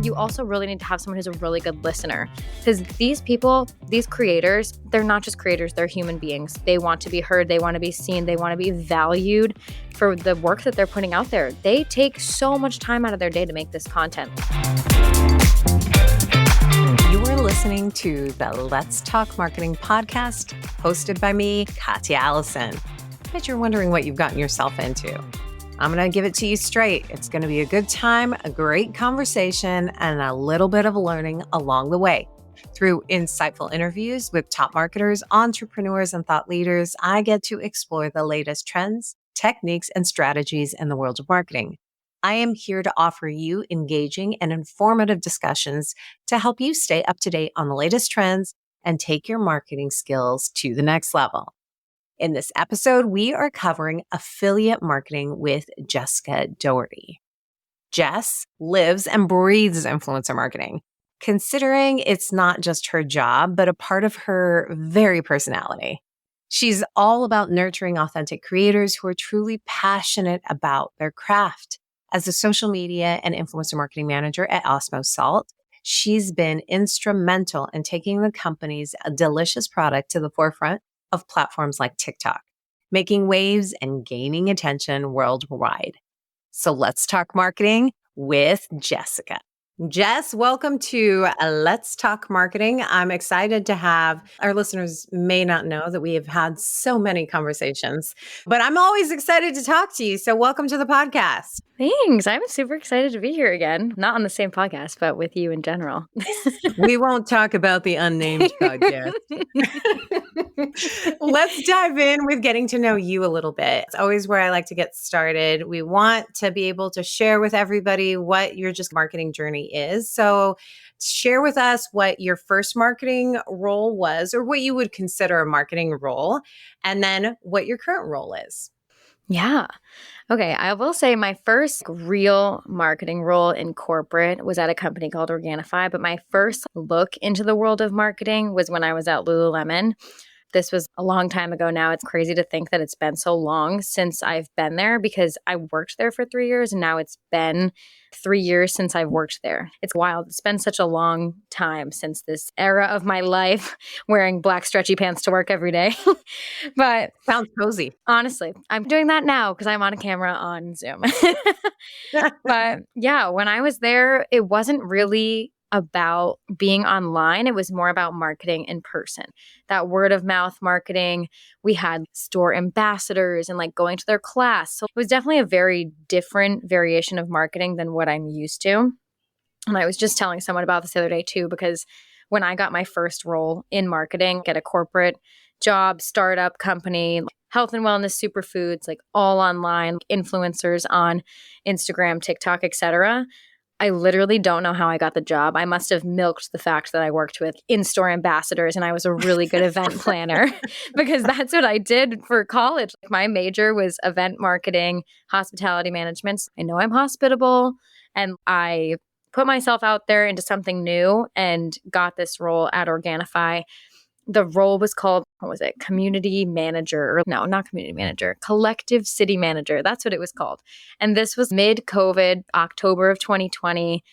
you also really need to have someone who's a really good listener, because these people, these creators, they're not just creators, they're human beings. They want to be heard, they want to be seen, they want to be valued for the work that they're putting out there. They take so much time out of their day to make this content. You're listening to the Let's Talk Marketing podcast, hosted by me, Katya Allison. I bet you're wondering what you've gotten yourself into. I'm going to give it to you straight. It's going to be a good time, a great conversation, and a little bit of learning along the way. Through insightful interviews with top marketers, entrepreneurs, and thought leaders, I get to explore the latest trends, techniques, and strategies in the world of marketing. I am here to offer you engaging and informative discussions to help you stay up to date on the latest trends and take your marketing skills to the next level. In this episode, we are covering affiliate marketing with Jessica Doherty. Jess lives and breathes influencer marketing, considering it's not just her job, but a part of her very personality. She's all about nurturing authentic creators who are truly passionate about their craft. As a social media and influencer marketing manager at Osmo Salt, she's been instrumental in taking the company's delicious product to the forefront of platforms like TikTok, making waves and gaining attention worldwide. So let's talk marketing with Jessica. Jess, welcome to Let's Talk Marketing. I'm excited to have, our listeners may not know that we have had so many conversations, but I'm always excited to talk to you. So welcome to the podcast. Thanks. I'm super excited to be here again. Not on the same podcast, but with you in general. We won't talk about the unnamed podcast. Let's dive in with getting to know you a little bit. It's always where I like to get started. We want to be able to share with everybody what your just marketing journey is. So share with us what your first marketing role was, or what you would consider a marketing role, and then what your current role is. Yeah. Okay. I will say my first real marketing role in corporate was at a company called Organifi, but my first look into the world of marketing was when I was at Lululemon. This was a long time ago now. It's crazy to think that it's been so long since I've been there, because I worked there for 3 years and now it's been 3 years since I've worked there. It's wild. It's been such a long time since this era of my life, wearing black stretchy pants to work every day. But sounds cozy. Honestly, I'm doing that now because I'm on a camera on Zoom. But yeah, when I was there, it wasn't really about being online. It was more about marketing in person. That word of mouth marketing. We had store ambassadors and like going to their class. So it was definitely a very different variation of marketing than what I'm used to. And I was just telling someone about this the other day too, because when I got my first role in marketing at a corporate job, startup company, health and wellness, superfoods, like all online, influencers on Instagram, TikTok, etc., I literally don't know how I got the job. I must have milked the fact that I worked with in-store ambassadors and I was a really good event planner, because that's what I did for college. My major was event marketing, hospitality management. I know I'm hospitable, and I put myself out there into something new and got this role at Organifi. The role was called, what was it? Community manager, or no, not community manager, collective city manager. That's what it was called. And this was mid-COVID, October of 2020,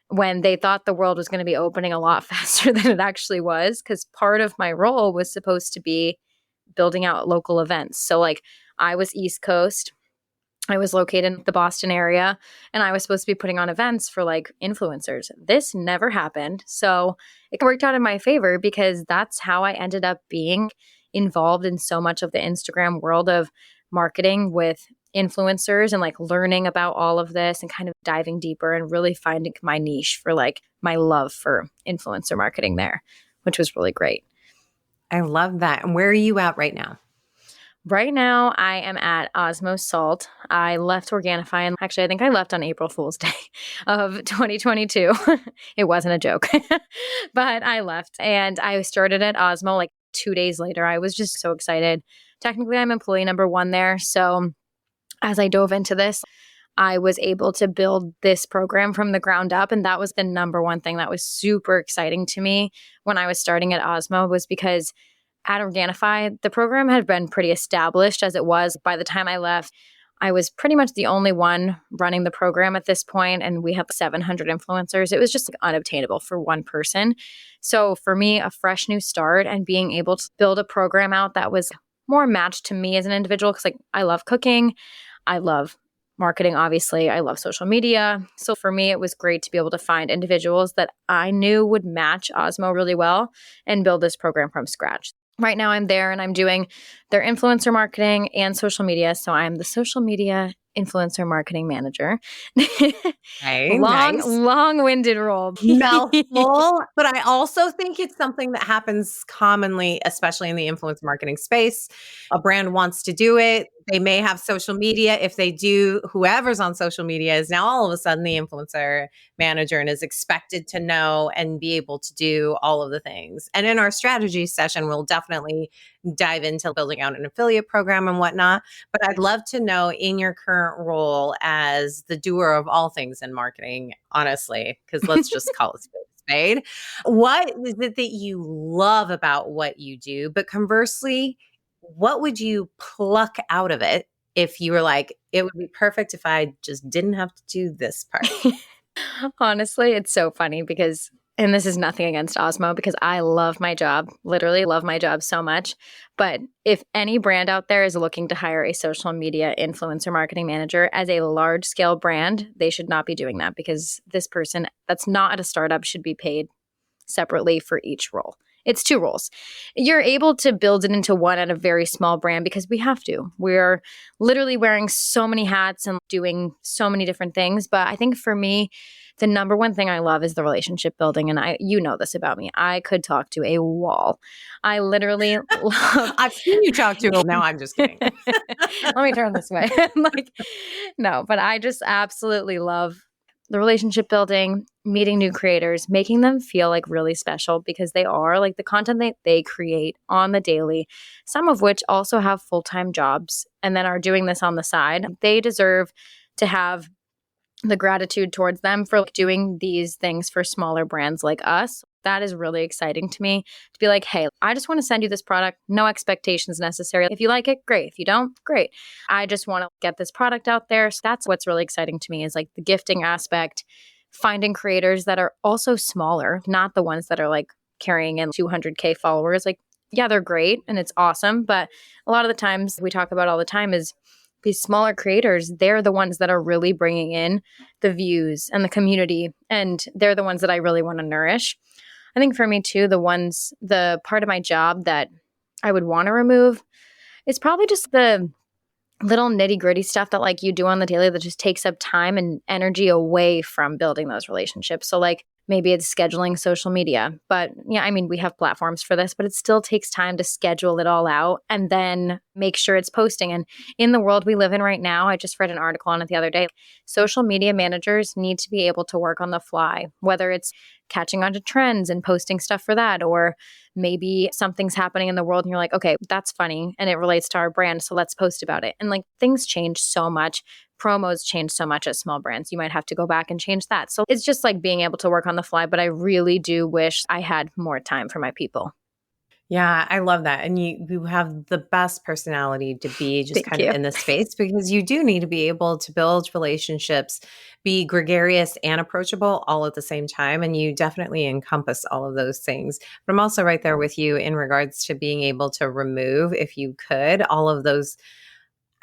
when they thought the world was going to be opening a lot faster than it actually was, because part of my role was supposed to be building out local events. So like I was East Coast. I was located in the Boston area, and I was supposed to be putting on events for like influencers. This never happened. So it worked out in my favor, because that's how I ended up being involved in so much of the Instagram world of marketing with influencers, and like learning about all of this and kind of diving deeper and really finding my niche for like my love for influencer marketing there, which was really great. I love that. And where are you at right now? Right now, I am at Osmo Salt. I left Organifi, and actually, I think I left on April Fool's Day of 2022. It wasn't a joke, but I left, and I started at Osmo like 2 days later. I was just so excited. Technically, I'm employee number 1 there. So as I dove into this, I was able to build this program from the ground up. And that was the number one thing that was super exciting to me when I was starting at Osmo, was because at Organifi, the program had been pretty established as it was. By the time I left, I was pretty much the only one running the program at this point, and we had 700 influencers. It was just unobtainable for one person. So for me, a fresh new start and being able to build a program out that was more matched to me as an individual, because I love cooking, I love marketing, obviously, I love social media. So for me, it was great to be able to find individuals that I knew would match Osmo really well and build this program from scratch. Right now I'm there and I'm doing their influencer marketing and social media. So I'm the social media influencer marketing manager. Hey, nice. Long-winded role. Mouthful. But I also think it's something that happens commonly, especially in the influence marketing space. A brand wants to do it. They may have social media. If they do, whoever's on social media is now all of a sudden the influencer manager and is expected to know and be able to do all of the things. And in our strategy session, we'll definitely dive into building out an affiliate program and whatnot. But I'd love to know, in your current role as the doer of all things in marketing, honestly, because let's just call it spade, what is it that you love about what you do? But conversely, what would you pluck out of it if you were like, it would be perfect if I just didn't have to do this part? Honestly, it's so funny because, and this is nothing against Osmo, because I love my job, literally love my job so much. But if any brand out there is looking to hire a social media influencer marketing manager as a large scale brand, they should not be doing that, because this person that's not at a startup should be paid separately for each role. It's 2 roles. You're able to build it into one at a very small brand because we have to. We're literally wearing so many hats and doing so many different things. But I think for me, the number one thing I love is the relationship building. And you know this about me. I could talk to a wall. I literally love. I've seen you talk to. No, I'm just kidding. Let me turn this way. No, but I just absolutely love the relationship building, meeting new creators, making them feel really special, because they are the content they create on the daily, some of which also have full-time jobs and then are doing this on the side. They deserve to have the gratitude towards them for doing these things for smaller brands like us. That is really exciting to me, to be like, hey, I just want to send you this product. No expectations necessary. If you like it, great. If you don't, great. I just want to get this product out there. So that's what's really exciting to me, is the gifting aspect, finding creators that are also smaller, not the ones that are carrying in 200K followers. Yeah, they're great and it's awesome. But a lot of the times we talk about all the time is these smaller creators, they're the ones that are really bringing in the views and the community. And they're the ones that I really want to nourish. I think for me too, the part of my job that I would want to remove is probably just the little nitty gritty stuff that you do on the daily that just takes up time and energy away from building those relationships. So maybe it's scheduling social media, but yeah, I mean, we have platforms for this, but it still takes time to schedule it all out and then make sure it's posting. And in the world we live in right now, I just read an article on it the other day. Social media managers need to be able to work on the fly, whether it's catching on to trends and posting stuff for that, or maybe something's happening in the world and you're like, okay, that's funny and it relates to our brand, so let's post about it. And things change so much. Promos change so much at small brands. You might have to go back and change that. So it's just being able to work on the fly, but I really do wish I had more time for my people. Yeah, I love that. And you have the best personality to be just Thank kind you. of in this space, because you do need to be able to build relationships, be gregarious and approachable all at the same time. And you definitely encompass all of those things. But I'm also right there with you in regards to being able to remove, if you could, all of those,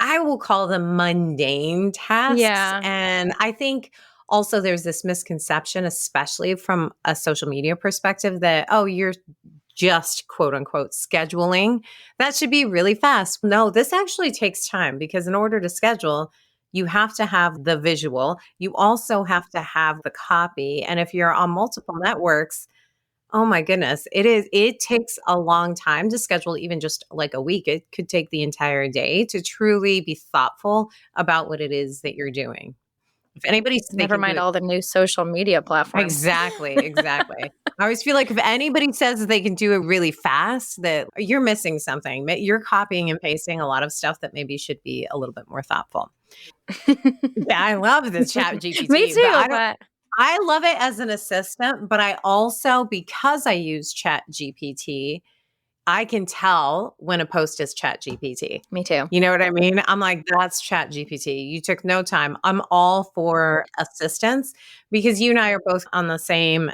I will call them mundane tasks. Yeah. And I think also there's this misconception, especially from a social media perspective, that, oh, you're just quote unquote scheduling. That should be really fast. No, this actually takes time, because in order to schedule, you have to have the visual. You also have to have the copy. And if you're on multiple networks, oh my goodness, it takes a long time to schedule, even just a week. It could take the entire day to truly be thoughtful about what it is that you're doing. If anybody's Never mind all the new social media platforms. Exactly. I always feel like if anybody says that they can do it really fast, that you're missing something. You're copying and pasting a lot of stuff that maybe should be a little bit more thoughtful. Yeah, I love the chat GPT. Me too. I love it as an assistant, but I also, because I use chat GPT, I can tell when a post is Chat GPT. Me too. You know what I mean? I'm like, that's Chat GPT. You took no time. I'm all for assistance because you and I are both on the same,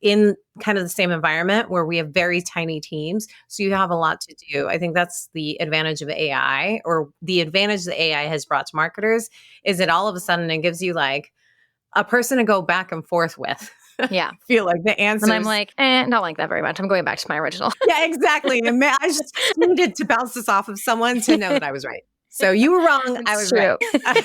in kind of the same environment where we have very tiny teams. So you have a lot to do. I think that's the advantage of AI, or the advantage that AI has brought to marketers is that all of a sudden it gives you like a person to go back and forth with. Yeah. Feel like the answers. And I'm like, not like that very much. I'm going back to my original. Yeah, exactly. And I just needed to bounce this off of someone to know that I was right. So you were wrong. I was true. right.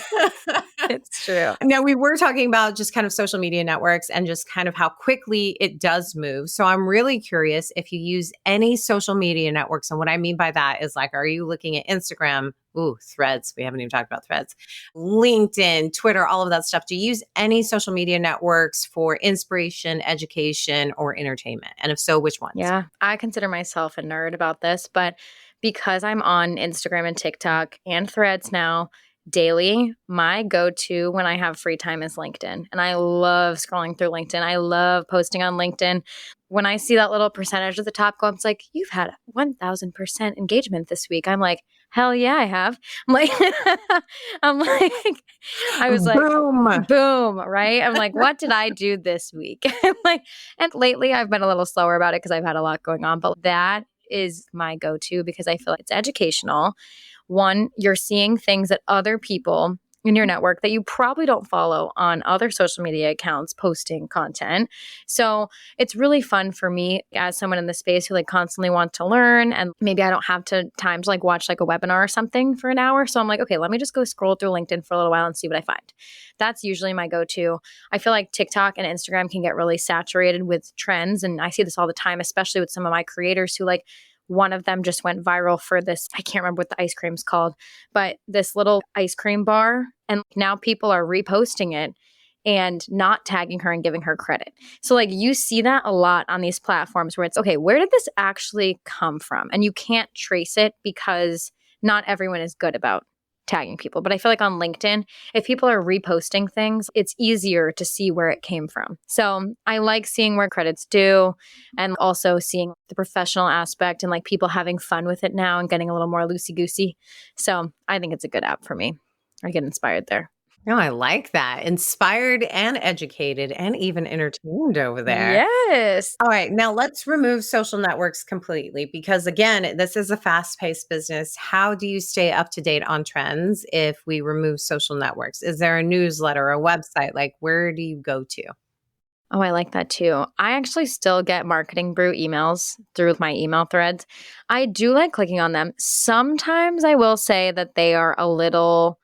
It's true. Now, we were talking about just kind of social media networks and just kind of how quickly it does move. So I'm really curious if you use any social media networks. And what I mean by that is like, are you looking at Instagram? Ooh, Threads. We haven't even talked about Threads. LinkedIn, Twitter, all of that stuff. Do you use any social media networks for inspiration, education, or entertainment? And if so, which ones? Yeah, I consider myself a nerd about this, but because I'm on Instagram and TikTok and Threads now daily, my go-to when I have free time is LinkedIn. And I love scrolling through LinkedIn. I love posting on LinkedIn. When I see that little percentage at the top go up, it's like, you've had 1,000% engagement this week. I'm like, hell yeah, I have. I'm like, I was like, boom, right? I'm like, what did I do this week? And lately I've been a little slower about it because I've had a lot going on, but that is my go-to because I feel like it's educational. One, you're seeing things that other people in your network that you probably don't follow on other social media accounts posting content. So it's really fun for me as someone in the space who like constantly want to learn, and maybe I don't have time to like watch like a webinar or something for an hour. So I'm like, okay, let me just go scroll through LinkedIn for a little while and see what I find. That's usually my go-to. I feel like TikTok and Instagram can get really saturated with trends. And I see this all the time, especially with some of my creators who like, one of them just went viral for this, I can't remember what the ice cream's called, but this little ice cream bar. And now people are reposting it and not tagging her and giving her credit. So like you see that a lot on these platforms where it's, okay, where did this actually come from? And you can't trace it because not everyone is good about tagging people. But I feel like on LinkedIn, if people are reposting things, it's easier to see where it came from. So I like seeing where credit's due and also seeing the professional aspect and like people having fun with it now and getting a little more loosey-goosey. So I think it's a good app for me. I get inspired there. No, I like that. Inspired and educated and even entertained over there. Yes. All right. Now let's remove social networks completely because, again, this is a fast-paced business. How do you stay up to date on trends if we remove social networks? Is there a newsletter, a website? Like, where do you go to? Oh, I like that too. I actually still get Marketing Brew emails through my email threads. I do like clicking on them. Sometimes I will say that they are a little,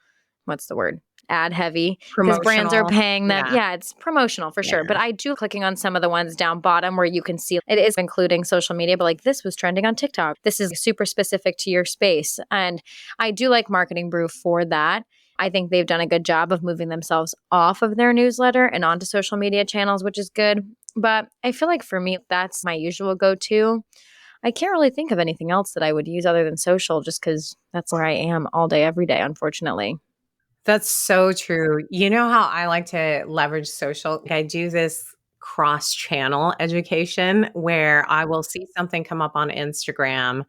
what's the word? Ad heavy because brands are paying them. Yeah, it's promotional for sure. But I do clicking on some of the ones down bottom where you can see it is including social media, but like this was trending on TikTok. This is super specific to your space. And I do like Marketing Brew for that. I think they've done a good job of moving themselves off of their newsletter and onto social media channels, which is good. But I feel like for me, that's my usual go-to. I can't really think of anything else that I would use other than social just because that's where I am all day, every day, unfortunately. That's so true. You know how I like to leverage social? I do this cross-channel education where I will see something come up on Instagram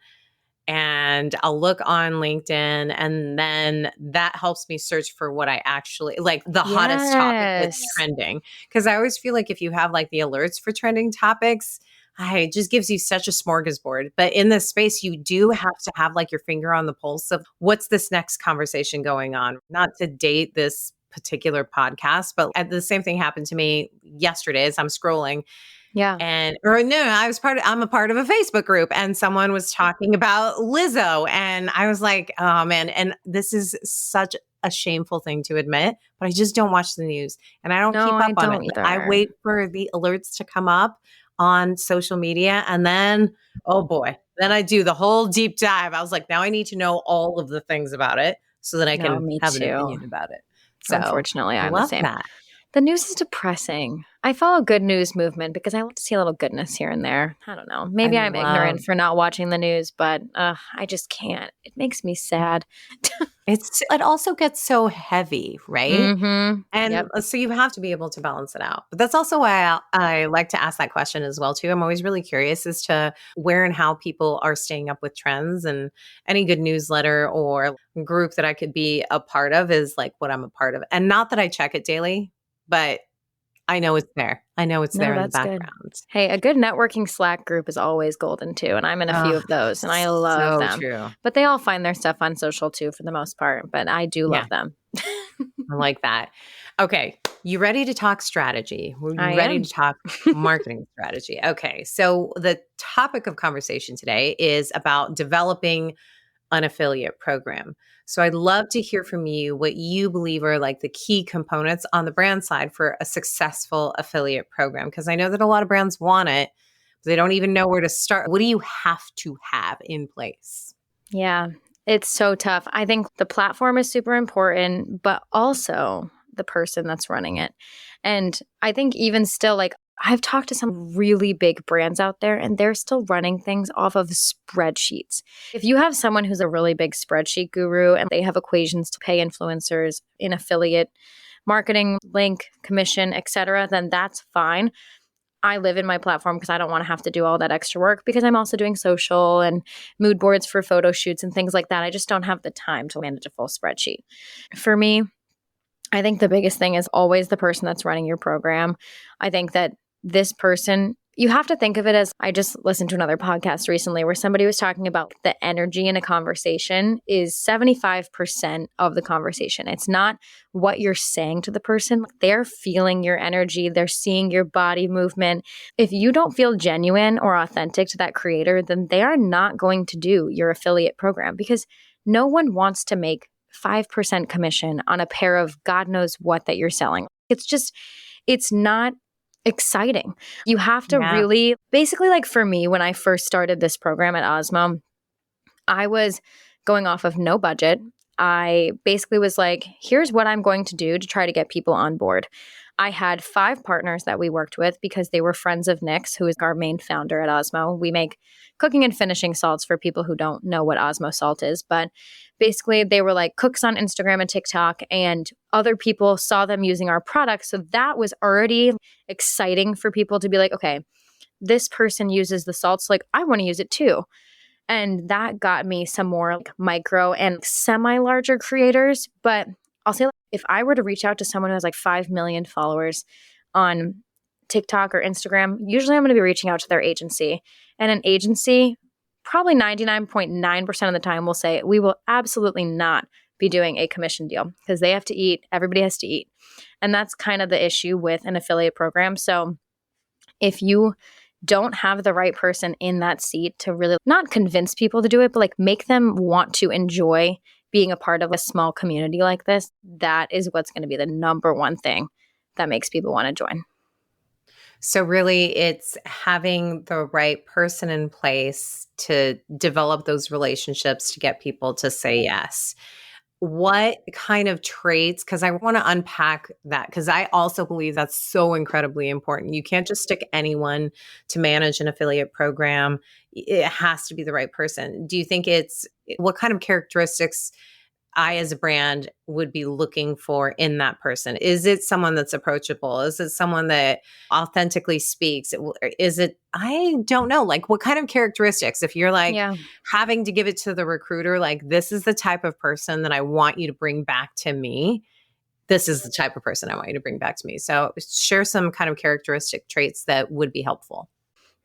and I'll look on LinkedIn, and then that helps me search for what I actually like, the hottest topic that's trending. Because I always feel like if you have like the alerts for trending topics, it just gives you such a smorgasbord. But in this space, you do have to have like your finger on the pulse of what's this next conversation going on. Not to date this particular podcast, but the same thing happened to me yesterday as I'm scrolling. Yeah. I'm a part of a Facebook group and someone was talking about Lizzo. And I was like, oh man. And this is such a shameful thing to admit, but I just don't watch the news and I don't keep up on it. Either. I wait for the alerts to come up on social media. And then, oh boy, then I do the whole deep dive. I was like, now I need to know all of the things about it so that I can have an opinion about it. So unfortunately, I'm the same. That. The news is depressing. I follow good news movement because I like to see a little goodness here and there. I don't know. Maybe I'm ignorant for not watching the news, but I just can't. It makes me sad. it also gets so heavy, right? Mm-hmm. And Yep. so you have to be able to balance it out. But that's also why I like to ask that question as well too. I'm always really curious as to where and how people are staying up with trends, and any good newsletter or group that I could be a part of is like what I'm a part of. And not that I check it daily, but I know it's there. I know it's No, there in the that's good. background. Hey, a good networking Slack group is always golden too. And I'm in a few Oh, of those and I love so them. true. But they all find their stuff on social too for the most part. But I do Yeah, love them. I like that. Okay, you ready to talk strategy? Were I you ready am. to talk marketing strategy? Okay, so the topic of conversation today is about developing an affiliate program. So I'd love to hear from you what you believe are like the key components on the brand side for a successful affiliate program, because I know that a lot of brands want it, but they don't even know where to start. What do you have to have in place? Yeah, it's so tough. I think the platform is super important, but also the person that's running it. And I think even still, like, I've talked to some really big brands out there and they're still running things off of spreadsheets. If you have someone who's a really big spreadsheet guru and they have equations to pay influencers in affiliate marketing, link, commission, etc., then that's fine. I live in my platform because I don't want to have to do all that extra work because I'm also doing social and mood boards for photo shoots and things like that. I just don't have the time to manage a full spreadsheet. For me, I think the biggest thing is always the person that's running your program. I think that this person, you have to think of it as I just listened to another podcast recently where somebody was talking about the energy in a conversation is 75% of the conversation. It's not what you're saying to the person. They're feeling your energy, they're seeing your body movement. If you don't feel genuine or authentic to that creator, then they are not going to do your affiliate program because no one wants to make 5% commission on a pair of God knows what that you're selling. It's not exciting. You have to Yeah. really, basically, like for me, when I first started this program at Osmo, I was going off of no budget. I basically was like, here's what I'm going to do to try to get people on board. I had 5 partners that we worked with because they were friends of Nick's, who is our main founder at Osmo. We make cooking and finishing salts for people who don't know what Osmo salt is. But basically, they were like cooks on Instagram and TikTok, and other people saw them using our products. So that was already exciting for people to be like, okay, this person uses the salts. Like, I want to use it too. And that got me some more like micro and semi larger creators. But I'll say, like, if I were to reach out to someone who has like 5 million followers on TikTok or Instagram, usually I'm going to be reaching out to their agency. And an agency, probably 99.9% of the time, will say, we will absolutely not be doing a commission deal because they have to eat. Everybody has to eat. And that's kind of the issue with an affiliate program. So if you don't have the right person in that seat to really not convince people to do it, but like make them want to enjoy being a part of a small community like this, that is what's going to be the number one thing that makes people want to join. So really it's having the right person in place to develop those relationships to get people to say yes. What kind of traits, because I want to unpack that, because I also believe that's so incredibly important. You can't just stick anyone to manage an affiliate program. It has to be the right person. Do you think what kind of characteristics I, as a brand, would be looking for in that person? Is it someone that's approachable? Is it someone that authentically speaks? Is it, I don't know, like what kind of characteristics? If you're like Yeah. having to give it to the recruiter, like, this is the type of person that I want you to bring back to me. This is the type of person I want you to bring back to me. So share some kind of characteristic traits that would be helpful.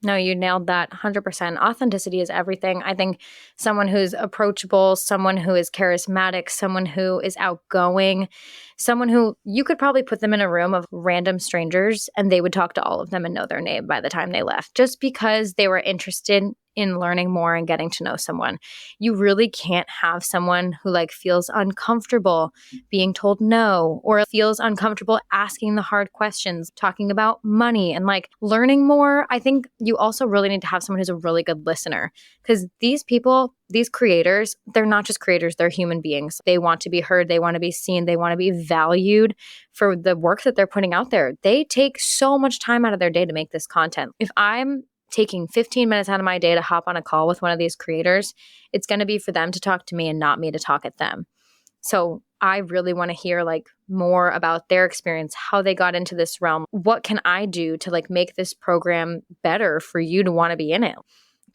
No, you nailed that 100%. Authenticity is everything. I think someone who's approachable, someone who is charismatic, someone who is outgoing, someone who you could probably put them in a room of random strangers and they would talk to all of them and know their name by the time they left, just because they were interested in learning more and getting to know someone. You really can't have someone who like feels uncomfortable being told no or feels uncomfortable asking the hard questions, talking about money and like learning more. I think you also really need to have someone who's a really good listener because these people, these creators, they're not just creators, they're human beings. They want to be heard, they want to be seen, they want to be valued for the work that they're putting out there. They take so much time out of their day to make this content. If I'm taking 15 minutes out of my day to hop on a call with one of these creators, it's going to be for them to talk to me and not me to talk at them. So I really want to hear like more about their experience, how they got into this realm. What can I do to like make this program better for you to want to be in it?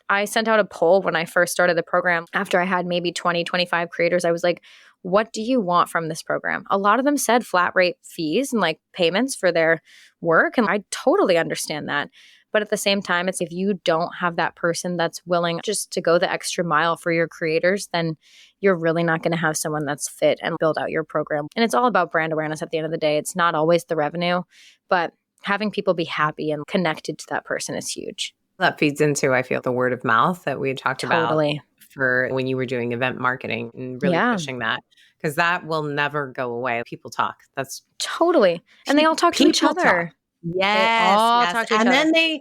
I sent out a poll when I first started the program after I had maybe 20, 25 creators. I was like, what do you want from this program? A lot of them said flat rate fees and like payments for their work. And I totally understand that. But at the same time, it's if you don't have that person that's willing just to go the extra mile for your creators, then you're really not going to have someone that's fit and build out your program. And it's all about brand awareness at the end of the day. It's not always the revenue, but having people be happy and connected to that person is huge. That feeds into, I feel, the word of mouth that we had talked about Totally. for when you were doing event marketing and really Yeah, pushing that, because that will never go away. People talk. That's totally. And they all talk to each people talk. other. They Yes, all yes. talk to each And other. then they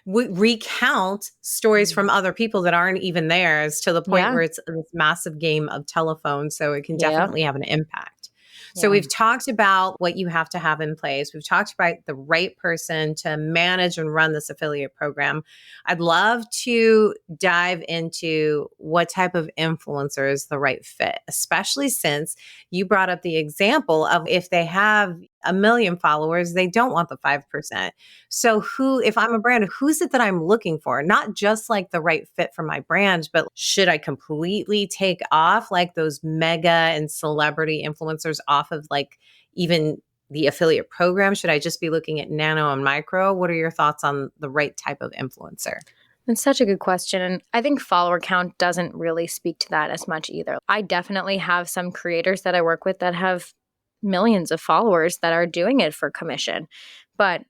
recount stories from other people that aren't even theirs to the point Yeah. where it's this massive game of telephone. So it can Yep. definitely have an impact. So Yeah. we've talked about what you have to have in place. We've talked about the right person to manage and run this affiliate program. I'd love to dive into what type of influencer is the right fit, especially since you brought up the example of if they have 1 million followers, they don't want the 5%. So if I'm a brand, who's it that I'm looking for? Not just like the right fit for my brand, but should I completely take off like those mega and celebrity influencers off of like even the affiliate program? Should I just be looking at nano and micro? What are your thoughts on the right type of influencer? It's such a good question. And I think follower count doesn't really speak to that as much either. I definitely have some creators that I work with that have millions of followers that are doing it for commission. But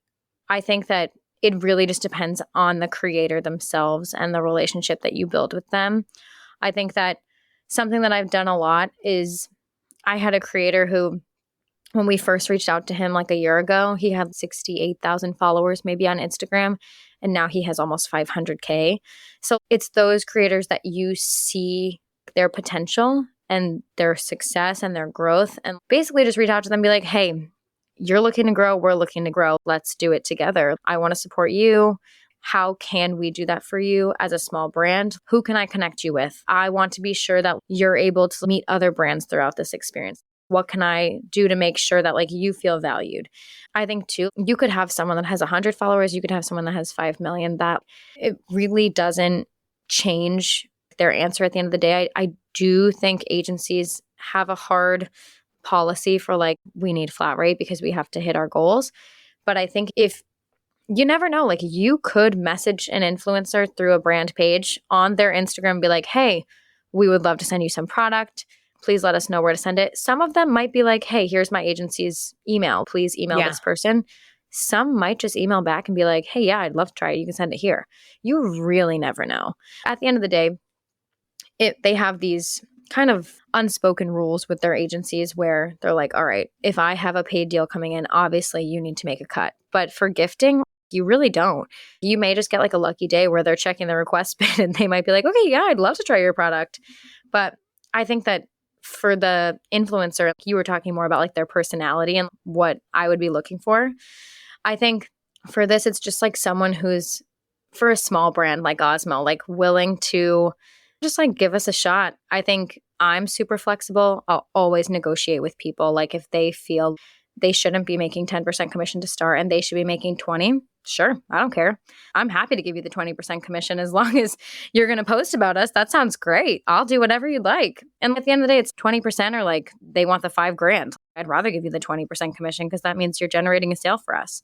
I think that it really just depends on the creator themselves and the relationship that you build with them. I think that something that I've done a lot is I had a creator who, when we first reached out to him like a year ago, he had 68,000 followers maybe on Instagram, and now he has almost 500K. So it's those creators that you see their potential and their success and their growth, and basically just reach out to them and be like, hey, you're looking to grow, we're looking to grow. Let's do it together. I want to support you. How can we do that for you as a small brand? Who can I connect you with? I want to be sure that you're able to meet other brands throughout this experience. What can I do to make sure that like you feel valued? I think too, you could have someone that has 100 followers, you could have someone that has 5 million, that it really doesn't change their answer at the end of the day. I do think agencies have a hard policy for like, we need flat rate because we have to hit our goals. But I think if you never know, like you could message an influencer through a brand page on their Instagram and be like, hey, we would love to send you some product. Please let us know where to send it. Some of them might be like, hey, here's my agency's email. Please email this person. Some might just email back and be like, hey, yeah, I'd love to try it. You can send it here. You really never know. At the end of the day, they have these kind of unspoken rules with their agencies where they're like, all right, if I have a paid deal coming in, obviously you need to make a cut. But for gifting, you really don't. You may just get like a lucky day where they're checking the request bid and they might be like, okay, yeah, I'd love to try your product. But I think that for the influencer, you were talking more about like their personality and what I would be looking for. I think for this, it's just like someone who's, for a small brand like Osmo, like willing to just like give us a shot. I think I'm super flexible. I'll always negotiate with people. Like if they feel they shouldn't be making 10% commission to start and they should be making 20, sure, I don't care. I'm happy to give you the 20% commission as long as you're going to post about us. That sounds great. I'll do whatever you'd like. And at the end of the day, it's 20% or like they want the $5,000. I'd rather give you the 20% commission because that means you're generating a sale for us.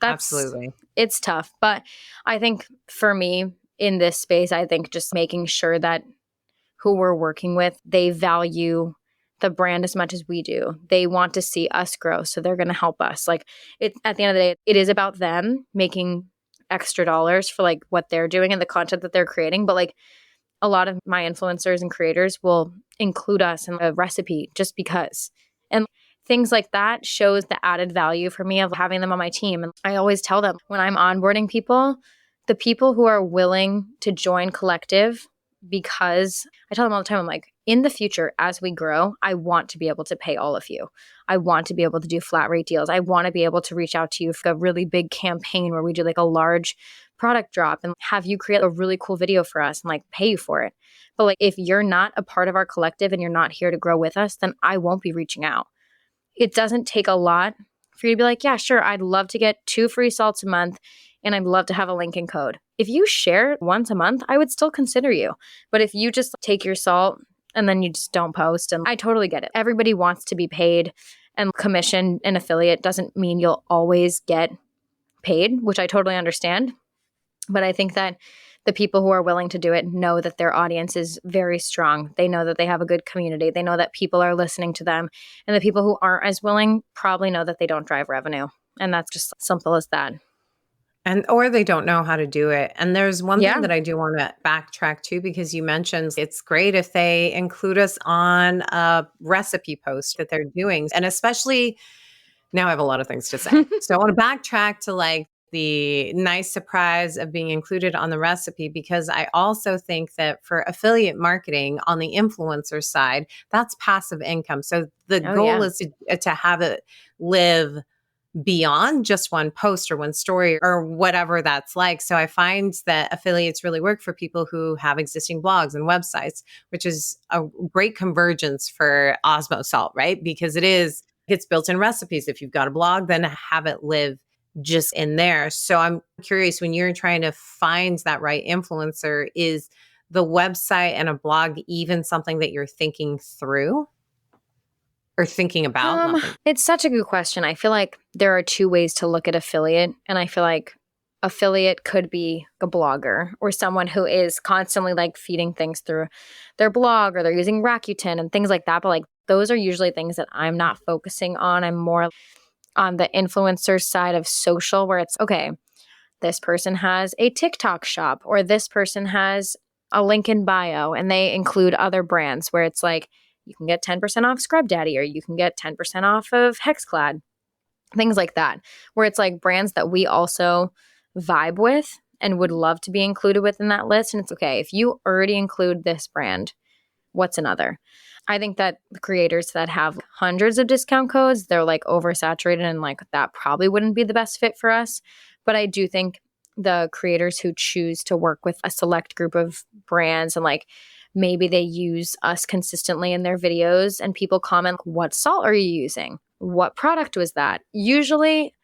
Absolutely. It's tough. But I think for me in this space, I think just making sure that who we're working with, they value the brand as much as we do. They want to see us grow, so they're going to help us. Like it, at the end of the day, it is about them making extra dollars for like what they're doing and the content that they're creating. But like a lot of my influencers and creators will include us in a recipe just because. And things like that shows the added value for me of having them on my team. And I always tell them when I'm onboarding people, the people who are willing to join Collective, because I tell them all the time, I'm like, in the future, as we grow, I want to be able to pay all of you. I want to be able to do flat rate deals. I want to be able to reach out to you for a really big campaign where we do like a large product drop and have you create a really cool video for us and like pay you for it. But like if you're not a part of our collective and you're not here to grow with us, then I won't be reaching out. It doesn't take a lot for you to be like, yeah, sure, I'd love to get 2 free salts a month and I'd love to have a link and code. If you share once a month, I would still consider you. But if you just take your salt and then you just don't post, and I totally get it. Everybody wants to be paid, and commission and affiliate doesn't mean you'll always get paid, which I totally understand. But I think that the people who are willing to do it know that their audience is very strong. They know that they have a good community. They know that people are listening to them. And the people who aren't as willing probably know that they don't drive revenue. And that's just simple as that. Or they don't know how to do it. And there's one thing that I do want to backtrack to, because you mentioned it's great if they include us on a recipe post that they're doing. And especially now I have a lot of things to say. So I want to backtrack to like the nice surprise of being included on the recipe, because I also think that for affiliate marketing on the influencer side, that's passive income. So the goal is to have it live beyond just one post or one story or whatever that's like. So I find that affiliates really work for people who have existing blogs and websites, which is a great convergence for Osmo Salt, right? Because it's built-in recipes. If you've got a blog, then have it live just in there. So I'm curious, when you're trying to find that right influencer, is the website and a blog even something that you're thinking through? Or thinking about? It's such a good question. I feel like there are 2 ways to look at affiliate. And I feel like affiliate could be a blogger or someone who is constantly like feeding things through their blog, or they're using Rakuten and things like that. But like those are usually things that I'm not focusing on. I'm more on the influencer side of social, where it's, okay, this person has a TikTok shop, or this person has a link in bio, and they include other brands where it's like, you can get 10% off Scrub Daddy, or you can get 10% off of Hexclad, things like that, where it's like brands that we also vibe with and would love to be included within that list. And it's okay, if you already include this brand, what's another? I think that the creators that have hundreds of discount codes, they're like oversaturated, and like that probably wouldn't be the best fit for us. But I do think the creators who choose to work with a select group of brands, and like maybe they use us consistently in their videos and people comment, what salt are you using? What product was that? Usually,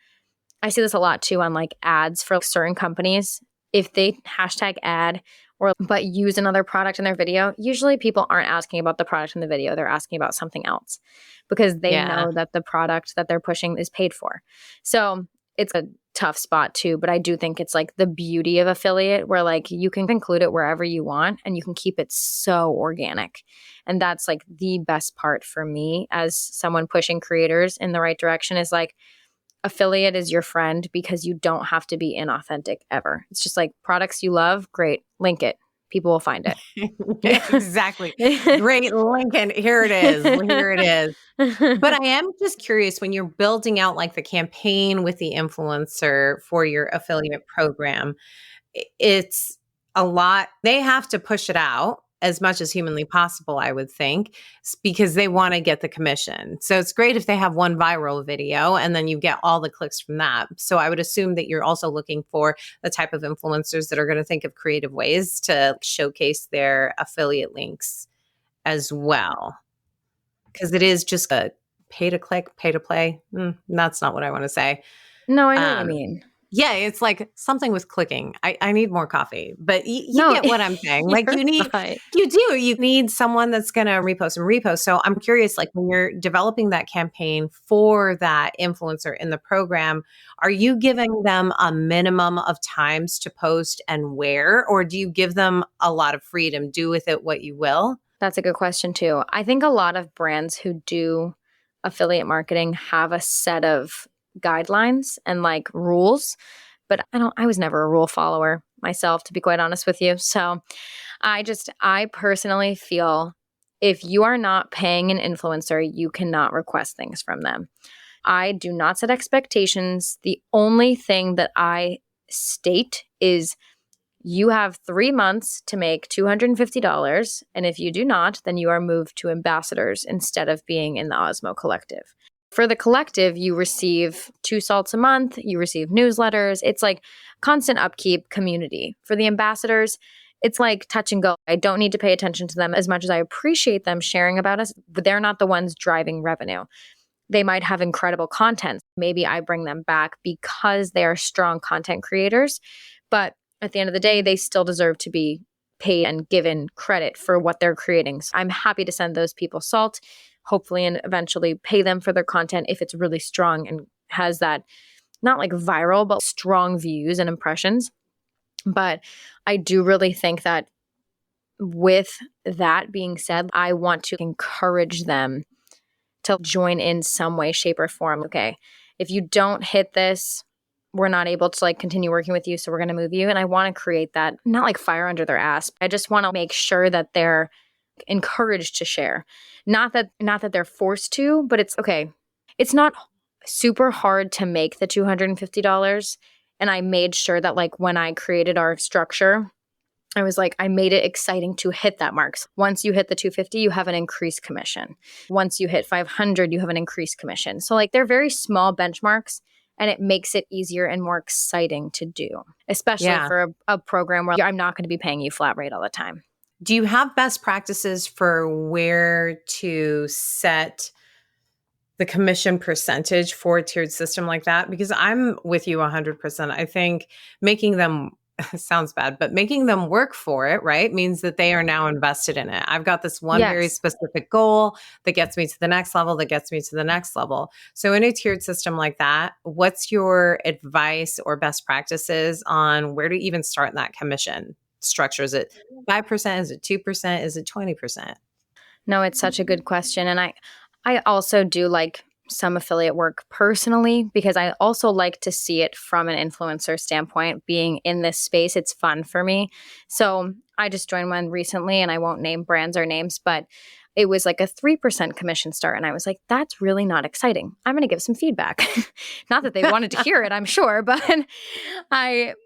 I see this a lot too on like ads for certain companies. If they hashtag ad but use another product in their video, usually people aren't asking about the product in the video. They're asking about something else because they know that the product that they're pushing is paid for. So it's a tough spot too, but I do think it's like the beauty of affiliate, where like you can include it wherever you want and you can keep it so organic. And that's like the best part for me as someone pushing creators in the right direction, is like affiliate is your friend, because you don't have to be inauthentic ever. It's just like products you love, great, link it. People will find it. Exactly. Great, Lincoln. Here it is. Here it is. But I am just curious, when you're building out like the campaign with the influencer for your affiliate program, it's a lot. They have to push it out as much as humanly possible, I would think, because they want to get the commission. So it's great if they have one viral video and then you get all the clicks from that. So I would assume that you're also looking for the type of influencers that are going to think of creative ways to showcase their affiliate links as well. Because it is just a pay to click, pay to play. That's not what I want to say. No, I know what you mean. Yeah, it's like something with clicking. I need more coffee, but you get what I'm saying. Like you need someone that's going to repost and repost. So I'm curious, like when you're developing that campaign for that influencer in the program, are you giving them a minimum of times to post and where, or do you give them a lot of freedom? Do with it what you will? That's a good question too. I think a lot of brands who do affiliate marketing have a set of guidelines and like rules, but I was never a rule follower myself, to be quite honest with you. So I personally feel if you are not paying an influencer, you cannot request things from them. I do not set expectations. The only thing that I state is You have 3 months to make $250. And if you do not, then you are moved to ambassadors instead of being in the Osmo Collective. For the collective, you receive 2 salts a month, you receive newsletters. It's like constant upkeep community. For the ambassadors, it's like touch and go. I don't need to pay attention to them as much as I appreciate them sharing about us, but they're not the ones driving revenue. They might have incredible content. Maybe I bring them back because they are strong content creators. But at the end of the day, they still deserve to be paid and given credit for what they're creating. So I'm happy to send those people salt, hopefully, and eventually pay them for their content if it's really strong and has that, not like viral, but strong views and impressions. But I do really think that with that being said, I want to encourage them to join in some way, shape, or form. Okay, if you don't hit this, we're not able to like continue working with you, so we're going to move you. And I want to create that, not like fire under their ass. I just want to make sure that they're encouraged to share. Not that they're forced to, but it's okay. It's not super hard to make the $250. And I made sure that like when I created our structure, I was like, I made it exciting to hit that mark. Once you hit the 250, you have an increased commission. Once you hit 500, you have an increased commission. So like they're very small benchmarks, and it makes it easier and more exciting to do, especially for a program where I'm not going to be paying you flat rate all the time. Do you have best practices for where to set the commission percentage for a tiered system like that? Because I'm with you 100%. I think making them sounds bad, but making them work for it, right, means that they are now invested in it. I've got this one very specific goal that gets me to the next level, that gets me to the next level. So in a tiered system like that, what's your advice or best practices on where to even start in that commission structure? Is it 5%? Is it 2%? Is it 20%? No, it's such a good question. And I also do like some affiliate work personally, because I also like to see it from an influencer standpoint. Being in this space, it's fun for me. So I just joined one recently, and I won't name brands or names, but it was like a 3% commission start. And I was like, that's really not exciting. I'm going to give some feedback. Not that they wanted to hear it, I'm sure. But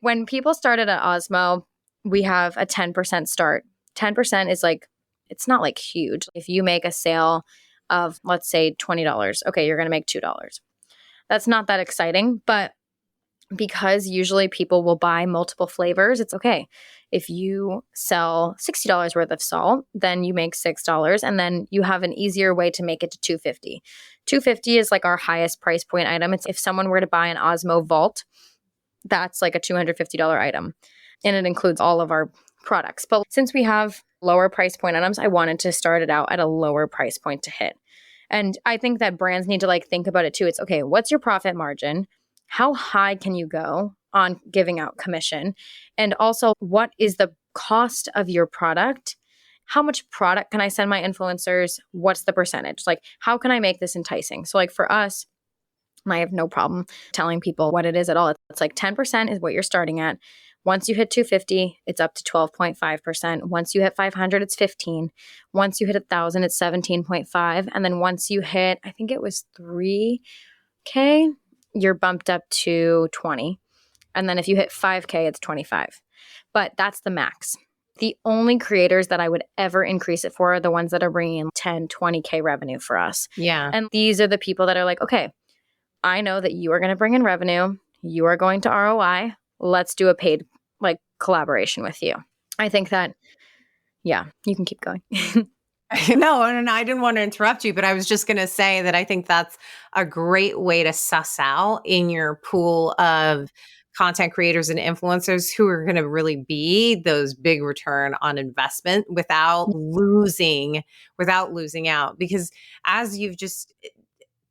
when people started at Osmo, we have a 10% start. 10% is like, it's not like huge. If you make a sale of, let's say, $20, okay, you're going to make $2. That's not that exciting, but because usually people will buy multiple flavors, it's okay. If you sell $60 worth of salt, then you make $6, and then you have an easier way to make it to $250. $250 is like our highest price point item. It's if someone were to buy an Osmo Vault, that's like a $250 item, and it includes all of our products. But since we have lower price point items, I wanted to start it out at a lower price point to hit. And I think that brands need to like think about it too. It's okay, what's your profit margin? How high can you go on giving out commission? And also, what is the cost of your product? How much product can I send my influencers? What's the percentage? Like, how can I make this enticing? So like for us, I have no problem telling people what it is at all. It's like 10% is what you're starting at. Once you hit 250, it's up to 12.5%. Once you hit 500, it's 15. Once you hit 1,000, it's 17.5. And then once you hit, I think it was 3K, you're bumped up to 20. And then if you hit 5K, it's 25. But that's the max. The only creators that I would ever increase it for are the ones that are bringing in 10, 20K revenue for us. Yeah. And these are the people that are like, okay, I know that you are going to bring in revenue. You are going to ROI. Let's do a paid like collaboration with you. I think that, yeah, you can keep going. No, I didn't want to interrupt you, but I was just going to say that I think that's a great way to suss out in your pool of content creators and influencers who are going to really be those big return on investment without losing out. Because as you've just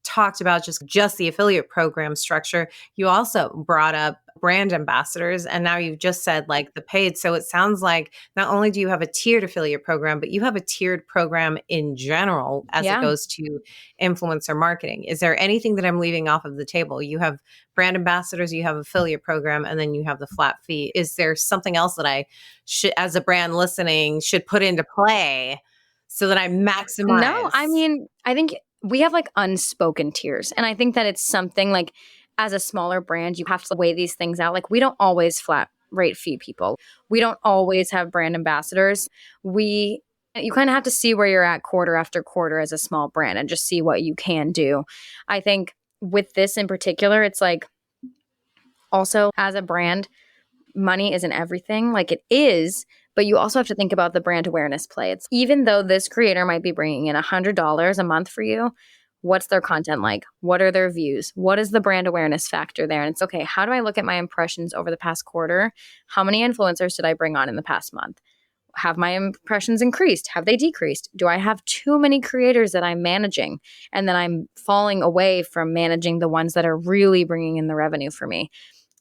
talked about just the affiliate program structure, you also brought up brand ambassadors, and now you've just said like the paid. So it sounds like not only do you have a tiered affiliate program, but you have a tiered program in general as it goes to influencer marketing. Is there anything that I'm leaving off of the table? You have brand ambassadors, you have affiliate program, and then you have the flat fee. Is there something else that I should, as a brand listening, should put into play so that I maximize? No, I mean, I think we have like unspoken tiers. And I think that it's something like, as a smaller brand, you have to weigh these things out. Like we don't always flat rate feed people. We don't always have brand ambassadors. You kind of have to see where you're at quarter after quarter as a small brand and just see what you can do. I think with this in particular, it's like also as a brand, money isn't everything. Like it is, but you also have to think about the brand awareness play. It's even though this creator might be bringing in $100 a month for you, what's their content like? What are their views? What is the brand awareness factor there? And it's okay, how do I look at my impressions over the past quarter? How many influencers did I bring on in the past month? Have my impressions increased? Have they decreased? Do I have too many creators that I'm managing and then I'm falling away from managing the ones that are really bringing in the revenue for me?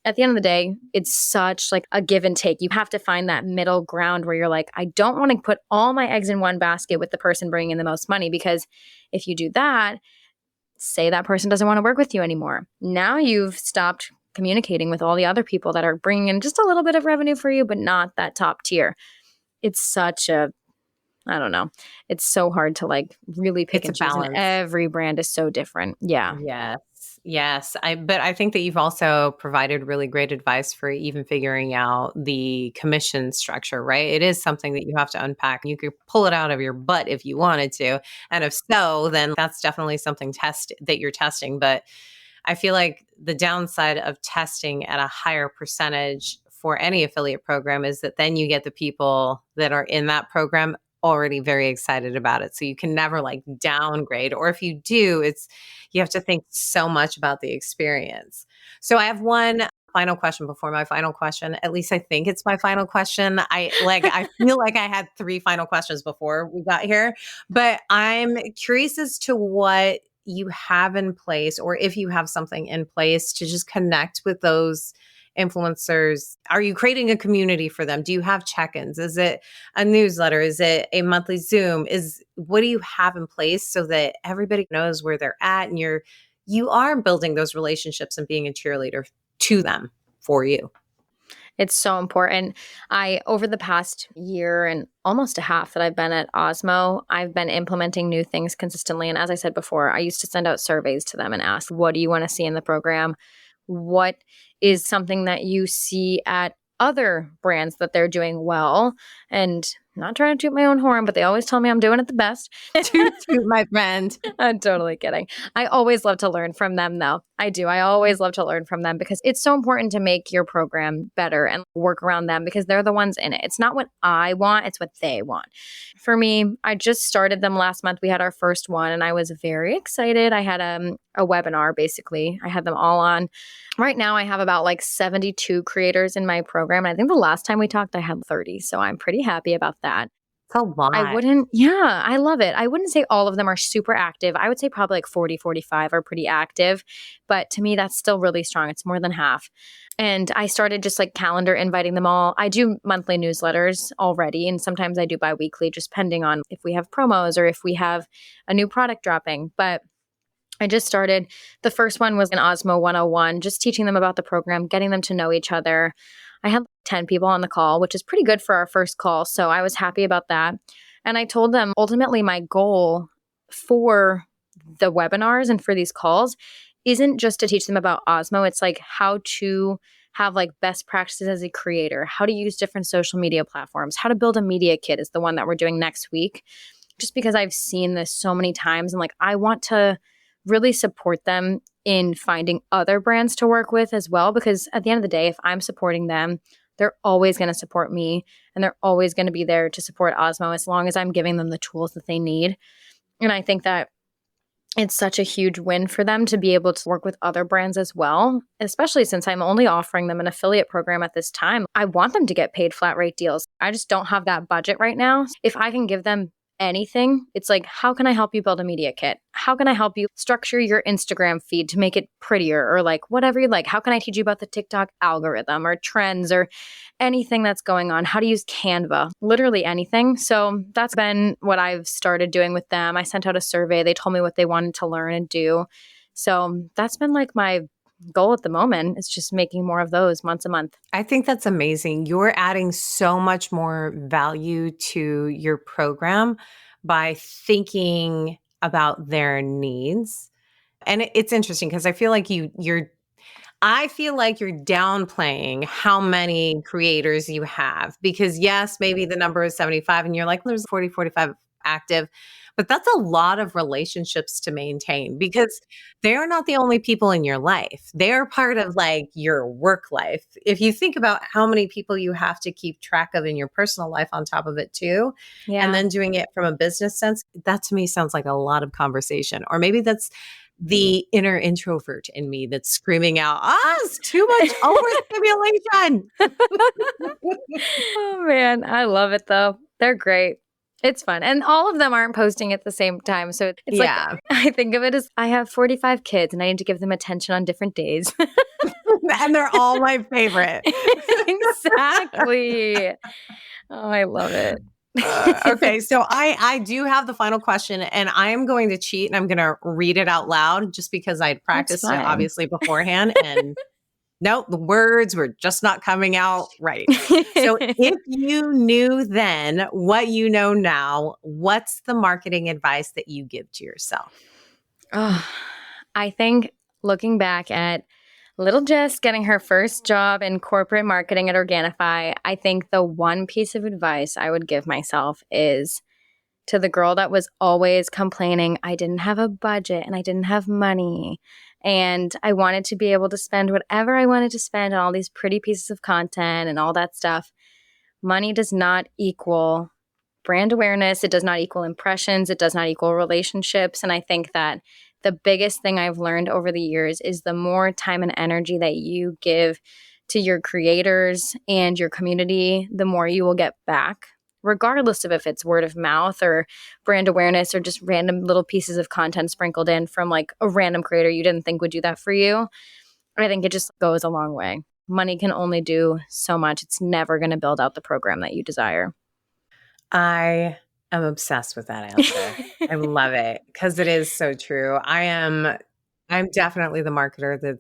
At the end of the day, it's such like a give and take. You have to find that middle ground where you're like, I don't want to put all my eggs in one basket with the person bringing in the most money, because if you do that, say that person doesn't want to work with you anymore. Now you've stopped communicating with all the other people that are bringing in just a little bit of revenue for you, but not that top tier. It's such a, I don't know. It's so hard to like really pick and choose. And every brand is so different. Yeah. Yes. But I think that you've also provided really great advice for even figuring out the commission structure, right? It is something that you have to unpack. You could pull it out of your butt if you wanted to. And if so, then that's definitely something that you're testing. But I feel like the downside of testing at a higher percentage for any affiliate program is that then you get the people that are in that program already very excited about it. So you can never like downgrade, or if you do, you have to think so much about the experience. So I have one final question before my final question. At least I think it's my final question. I feel like I had 3 final questions before we got here, but I'm curious as to what you have in place, or if you have something in place to just connect with those influencers. Are you creating a community for them? Do you have check-ins? Is it a newsletter? Is it a monthly Zoom? What do you have in place so that everybody knows where they're at and you are building those relationships and being a cheerleader to them for you? It's so important. Over the past year and almost a half that I've been at Osmo, I've been implementing new things consistently. And as I said before, I used to send out surveys to them and ask, what do you want to see in the program? What is something that you see at other brands that they're doing well? And not trying to toot my own horn, but they always tell me I'm doing it the best. Toot, my friend. I'm totally kidding. I always love to learn from them, though. I do. I always love to learn from them because it's so important to make your program better and work around them because they're the ones in it. It's not what I want, it's what they want. For me, I just started them last month. We had our first one and I was very excited. I had a webinar, basically. I had them all on. Right now, I have about like 72 creators in my program. And I think the last time we talked, I had 30. So I'm pretty happy about that. It's a lot. I love it. I wouldn't say all of them are super active. I would say probably like 40, 45 are pretty active. But to me, that's still really strong. It's more than half. And I started just like calendar inviting them all. I do monthly newsletters already. And sometimes I do biweekly, just depending on if we have promos or if we have a new product dropping. But I just started. The first one was an Osmo 101, just teaching them about the program, getting them to know each other. I had 10 people on the call, which is pretty good for our first call. So I was happy about that. And I told them ultimately my goal for the webinars and for these calls isn't just to teach them about Osmo. It's like how to have like best practices as a creator, how to use different social media platforms, how to build a media kit is the one that we're doing next week. Just because I've seen this so many times and like I want to really support them in finding other brands to work with as well. Because at the end of the day, if I'm supporting them, they're always going to support me and they're always going to be there to support Osmo as long as I'm giving them the tools that they need. And I think that it's such a huge win for them to be able to work with other brands as well, especially since I'm only offering them an affiliate program at this time. I want them to get paid flat rate deals. I just don't have that budget right now. If I can give them anything, it's like, how can I help you build a media kit? How can I help you structure your Instagram feed to make it prettier or like whatever you like? How can I teach you about the TikTok algorithm or trends or anything that's going on? How to use Canva, literally anything. So that's been what I've started doing with them. I sent out a survey. They told me what they wanted to learn and do. So that's been like my goal at the moment, is just making more of those months a month. I think that's amazing. You're adding so much more value to your program by thinking about their needs. And it's interesting because I feel like I feel like you're downplaying how many creators you have because yes, maybe the number is 75 and you're like, there's 40, 45 active, but that's a lot of relationships to maintain because they're not the only people in your life. They're part of like your work life. If you think about how many people you have to keep track of in your personal life on top of it too, and Yeah. then doing it from a business sense, that to me sounds like a lot of conversation. Or maybe that's the inner introvert in me that's screaming out, it's too much overstimulation. Oh man, I love it though. They're great. It's fun. And all of them aren't posting at the same time. So it's like, Yeah. I think of it as I have 45 kids and I need to give them attention on different days. And they're all my favorite. Exactly. Oh, I love it. Okay, so I do have the final question, and I am going to cheat, and I'm going to read it out loud just because I'd practiced it obviously beforehand, and nope, the words were just not coming out right. So if you knew then what you know now, what's the marketing advice that you give to yourself? Oh, I think looking back at little Jess getting her first job in corporate marketing at Organifi, I think the one piece of advice I would give myself is to the girl that was always complaining, I didn't have a budget and I didn't have money. And I wanted to be able to spend whatever I wanted to spend on all these pretty pieces of content and all that stuff. Money does not equal brand awareness. It does not equal impressions. It does not equal relationships. And I think that the biggest thing I've learned over the years is the more time and energy that you give to your creators and your community, the more you will get back, regardless of if it's word of mouth or brand awareness or just random little pieces of content sprinkled in from like a random creator you didn't think would do that for you. I think it just goes a long way. Money can only do so much. It's never going to build out the program that you desire. I am obsessed with that answer. I love it because it is so true. I'm definitely the marketer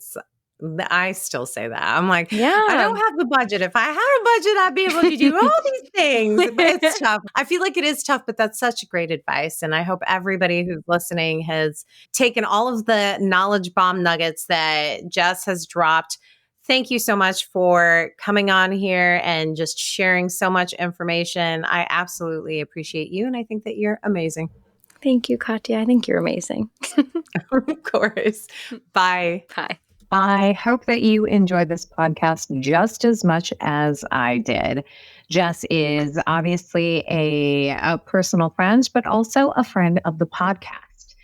I still say that. I'm like, I don't have the budget. If I had a budget, I'd be able to do all these things. But it's tough. I feel like it is tough, but that's such great advice. And I hope everybody who's listening has taken all of the knowledge bomb nuggets that Jess has dropped. Thank you so much for coming on here and just sharing so much information. I absolutely appreciate you. And I think that you're amazing. Thank you, Katya. I think you're amazing. Of course. Bye. Bye. I hope that you enjoyed this podcast just as much as I did. Jess is obviously a personal friend, but also a friend of the podcast.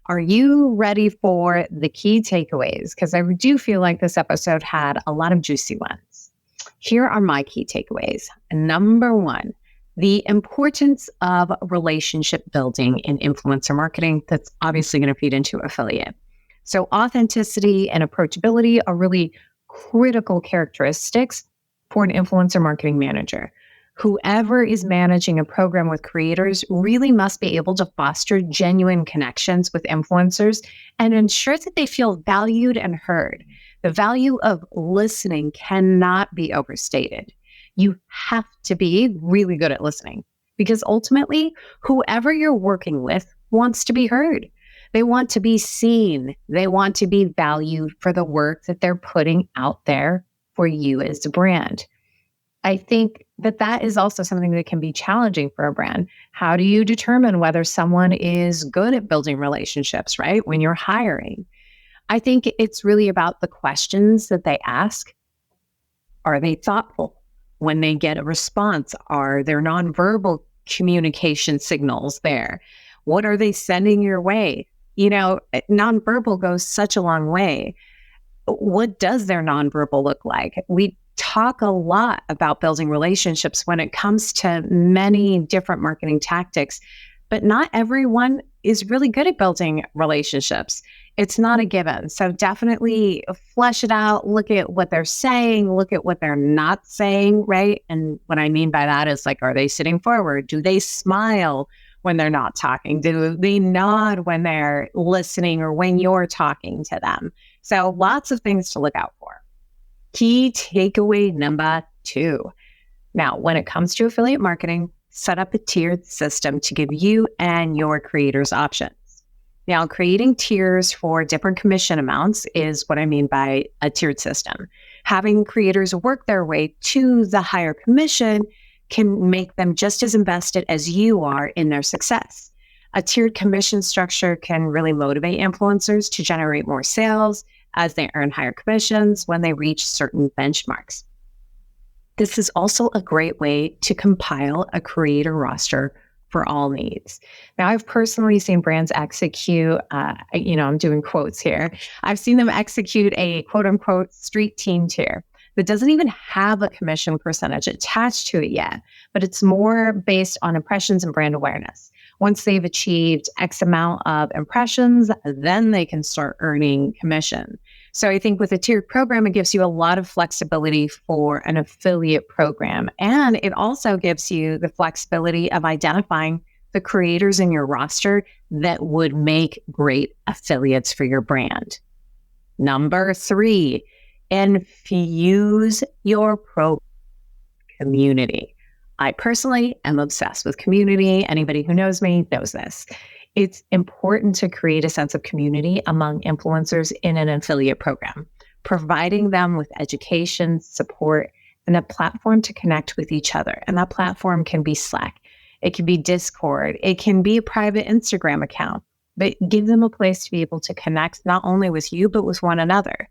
Are you ready for the key takeaways? Because I do feel like this episode had a lot of juicy ones. Here are my key takeaways. Number one, the importance of relationship building in influencer marketing. That's obviously going to feed into affiliate. So authenticity and approachability are really critical characteristics for an influencer marketing manager. Whoever is managing a program with creators really must be able to foster genuine connections with influencers and ensure that they feel valued and heard. The value of listening cannot be overstated. You have to be really good at listening because ultimately, whoever you're working with wants to be heard. They want to be seen. They want to be valued for the work that they're putting out there for you as a brand. I think that is also something that can be challenging for a brand. How do you determine whether someone is good at building relationships, right? When you're hiring. I think it's really about the questions that they ask. Are they thoughtful? When they get a response, are there nonverbal communication signals there? What are they sending your way? Nonverbal goes such a long way. What does their nonverbal look like? We talk a lot about building relationships when it comes to many different marketing tactics, but not everyone is really good at building relationships. It's not a given. So definitely flesh it out, look at what they're saying, look at what they're not saying, right? And what I mean by that is like, are they sitting forward? Do they smile when they're not talking? Do they nod when they're listening or when you're talking to them? So lots of things to look out for. Key takeaway number 2. Now, when it comes to affiliate marketing, set up a tiered system to give you and your creators options. Now, creating tiers for different commission amounts is what I mean by a tiered system. Having creators work their way to the higher commission can make them just as invested as you are in their success. A tiered commission structure can really motivate influencers to generate more sales as they earn higher commissions when they reach certain benchmarks. This is also a great way to compile a creator roster for all needs. Now, I've personally seen brands execute, I'm doing quotes here. I've seen them execute a quote unquote street team tier that doesn't even have a commission percentage attached to it yet, but it's more based on impressions and brand awareness. Once they've achieved X amount of impressions, then they can start earning commission. So I think with a tiered program, it gives you a lot of flexibility for an affiliate program. And it also gives you the flexibility of identifying the creators in your roster that would make great affiliates for your brand. Number 3, infuse your community. I personally am obsessed with community. Anybody who knows me knows this. It's important to create a sense of community among influencers in an affiliate program, providing them with education, support, and a platform to connect with each other. And that platform can be Slack. It can be Discord. It can be a private Instagram account, but give them a place to be able to connect not only with you, but with one another.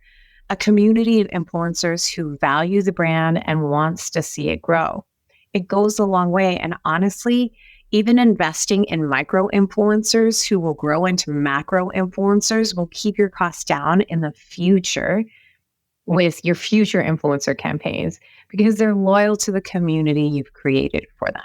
A community of influencers who value the brand and wants to see it grow. It goes a long way. And honestly, even investing in micro influencers who will grow into macro influencers will keep your costs down in the future with your future influencer campaigns because they're loyal to the community you've created for them.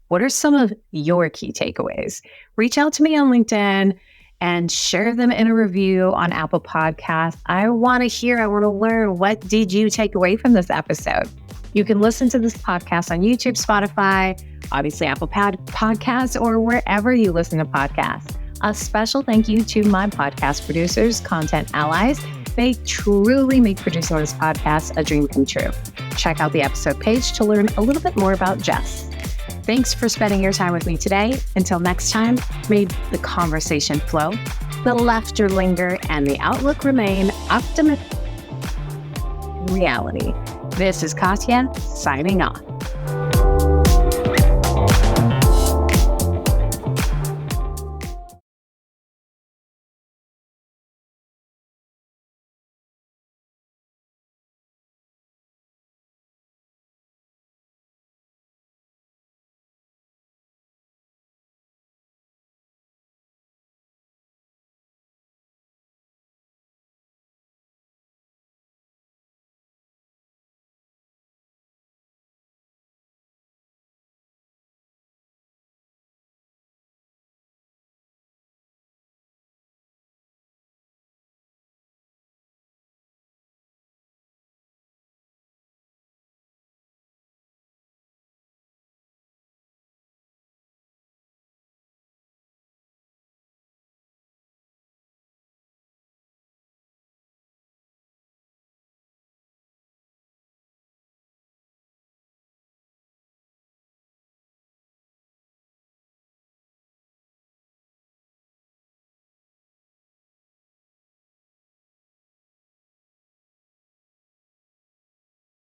What are some of your key takeaways? Reach out to me on LinkedIn and share them in a review on Apple Podcasts. I want to learn, what did you take away from this episode? You can listen to this podcast on YouTube, Spotify, obviously Apple Podcasts, or wherever you listen to podcasts. A special thank you to my podcast producers, Content Allies. They truly make producing this podcast a dream come true. Check out the episode page to learn a little bit more about Jess. Thanks for spending your time with me today. Until next time, may the conversation flow, the laughter linger, and the outlook remain optimistic reality. This is Katya signing off.